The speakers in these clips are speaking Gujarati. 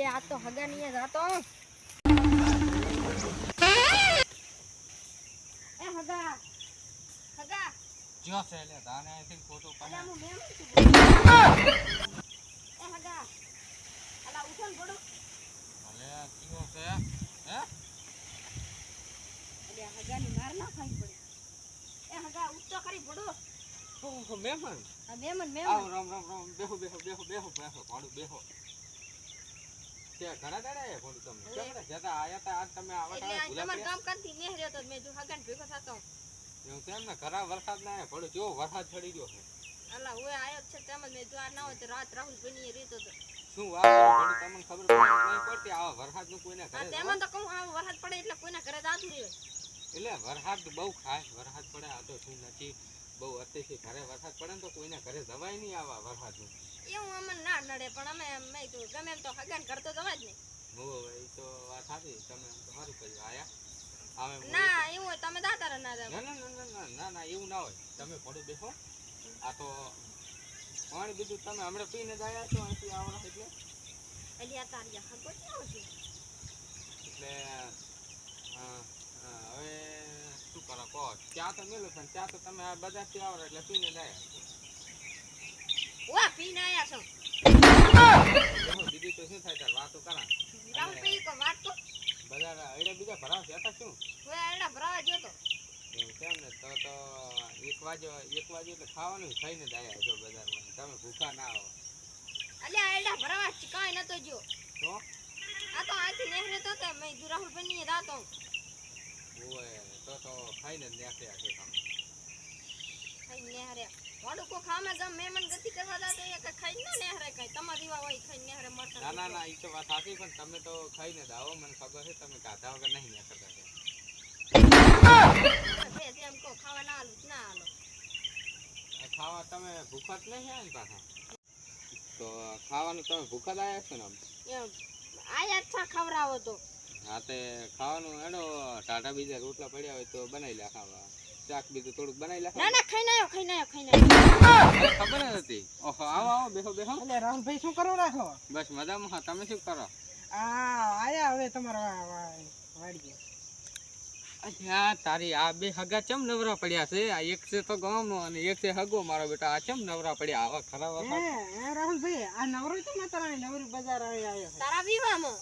એટલે આ તો હગા નહીં જાતો એ હગા હગા જો છે લે દાને આથી ફોટો અલા પાડે હું મેમ એ હગા અલા ઉઠો ને ગોડો ભલે કીઓ છે હે અલે હગાની માર ના ખાઈ પડે એ હગા ઉઠ તો ખરી ગોડો ઓહો મહેમાન આ મેમન આવ રામ રામ રામ બેહો ભાડું બેહો તે ઘણા દાડા એ ફોન તમને કેમણે જતા આયા તા આજ તમે આવતા એટલે ભૂલા તમાર કામ કરતી ને રહ્યો તો મે જો હગાને ભેગો થાતો એવું તેમ ને ઘરા વરસાદ ના પડ્યો જો વરસાદ ચડી ગયો છે અલા ઓય આયો છે તેમ મે જો આ ના હોય તો રાત રાહુલ બની રીતો તો શું વાત કરો તમને ખબર નહીં પડતી આ વરસાદ નું કોઈને આ ઘરે તેમાં તો કહું આ વરસાદ પડે એટલે કોઈના ઘરે જાતું રહે એટલે વરસાદ બહુ ખાસ વરસાદ પડે આ તો શું નથી બહુ અતિશય ઘરે વરસાદ પડે ને તો કોઈના ઘરે જવાય નહીં આવા વરસાદ નું એવું અમને ના નડે પણ અમે મેં તો ગમે એમ તો હગાન કરતો જવા જ ને હો એ તો વાત સાચી તમે સારું કર્યું આયા આવે ના એવું હોય તમે દાતાર ના જાવ ના એવું ના હોય તમે પડો બેસો આ તો પાણી બીજું તમે હમણાં પીને જ આવ્યા છો અહીંથી આવવાના એટલે અલિયા તારિયા હગો કેવો છે એટલે હવે શું કરો કહો ચા તો મેલું પણ ચા તો તમે આ બજારથી આવો એટલે પીને જ આવ્યા ઓવા પીને આયા છો બીજું તો શું થાય તાર વાતો કરા રાહુલ પી કો વાત તો બજાર અડે બીજા ભરાવ છે હતા શું ઓય એડા ભરાવા ગયો તો એવું કેમ ને તો 1 વાગે એટલે ખાવાનું ખાઈને જ આવ્યા છો બજારમાં તમે ભૂખા ના આવો અલ્યા એડા ભરાવા કાઈ નતો ગયો તો આ તો આથી નેહરે તો તે મે જો રાહુલ બની રાતો ઓય તો ખાઈને જ નાખ્યા છે તમે ખાઈ નેહરે વાડું કો ખામે જમ મેમન ગતિ કરવા જાતો એક ખાઈ ના નેહરે કઈ તમારી વા હોય ખાઈ નેહરે મરતા ના ઈ તો વાત સાચી પણ તમે તો ખાઈને જ આવો મને ખબર છે તમે ગાધા વગર નહીં નીકળતા છે એમ કો ખાવા ના આલું ના આલો ખાવા તમે ભૂખા જ નહીં આવ્યા ને પાછા તો ખાવાનું તમે ભૂખા જ આવ્યા છો ને આમ એમ આયા છા ખવરાવો તો હા તે ખાવાનું એનો ટાટા બીજા રોટલા પડ્યા હોય તો બનાવી લે ખાવા શાક બીજું થોડુંક બનાવી લે ના ખાઈ નાયો ખબર જ હતી ઓહો આવો બેહો એટલે રાહુલભાઈ શું કરો રાખો બસ મજામાં હા તમે શું કરો આયા હવે તમારા વાડીએ અચ્છા તારી આ બે હગા ચમ નવરા પડ્યા છે આ એક છે તો ગામનો અને એક છે હગો મારો બેટા આ ચમ નવરા પડ્યા આવા ખરા વખત હે રાહુલભાઈ આ નવરો છે ને તારા નવરી બજાર આવ્યો છે તારા વિવામાં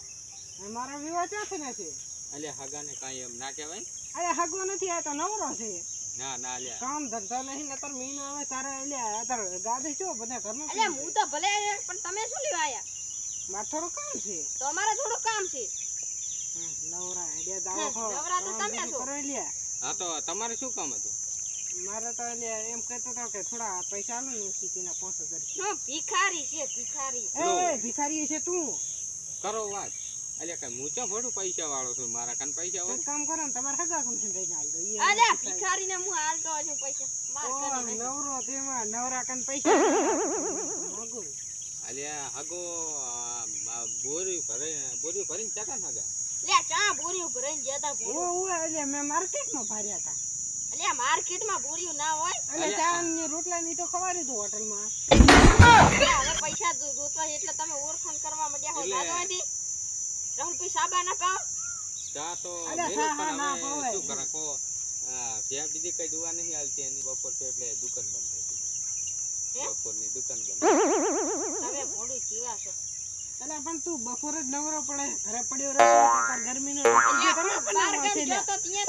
મારો વિવાહ ક્યાંથી નથી અલ્યા હગાને કાંઈ એમ ના કહેવાય અરે હગો નથી આ તો નવરો છે ના અલ્યા કામ ધંધો નહીં ને તાર મહિનો આવે તારે અલ્યા તાર ગાડી છો બધા ઘરનું એટલે હું તો ભલે પણ તમે શું લેવા આયા મારે થોડું કામ છે તો અમારે થોડું કામ છે નવરા આઈડિયા દાવો નવરા તો તમે છો કરો લ્યા હા તો તમારે શું કામ હતું મારે તો લ્યા એમ કહેતો હતો કે થોડા પૈસા આલો ને સીટીના 5000 શું ભિખારી છે ભિખારી એ ભિખારી છે તું કરો વાત અલ્યા કઈ મૂચો ભડું પૈસા વાળો છું મારા કાન પૈસા હોય એક કામ કરો ને તમારે હગા કંપની લઈને હાલ દો અલે ભિખારી ને હું હાલતો છું પૈસા માર કરી નવરો તેમાં નવરા કન પૈસા માગું અલ્યા હગો બોરી ભરીને ચાકા ને હગા લે ચા બોરીઓ ભરાઈને જતા ભોળો ઓ એટલે મે માર્કેટમાં ફર્યા હતા અલે માર્કેટમાં બોરીઓ ના હોય એટલે ચા ને રોટલા ની તો ખવારી દો હોટલમાં હવે પૈસા જોતવા એટલે તમે ઓળખાણ કરવા માંડ્યા હોય દાદાજી રાહુલ ભાઈ સાબા ના પાવ ચા તો અલ્યા મેલું હા, ના પણ ભાવે. હવે શું કરે કો ત્યાં બીજી કઈ દુવા નહીં હાલતી એની બપોર છે એટલે દુકાન બંધ થઈ ગઈ હે? બપોરની દુકાન બંધ તમે ભોળું જીવા છો એટલે પણ તું બપોરે જ નવરો પડે ઘરે પડ્યો રહે તો તાર ગરમીનો બાર ગામ ગયો તો ત્યાં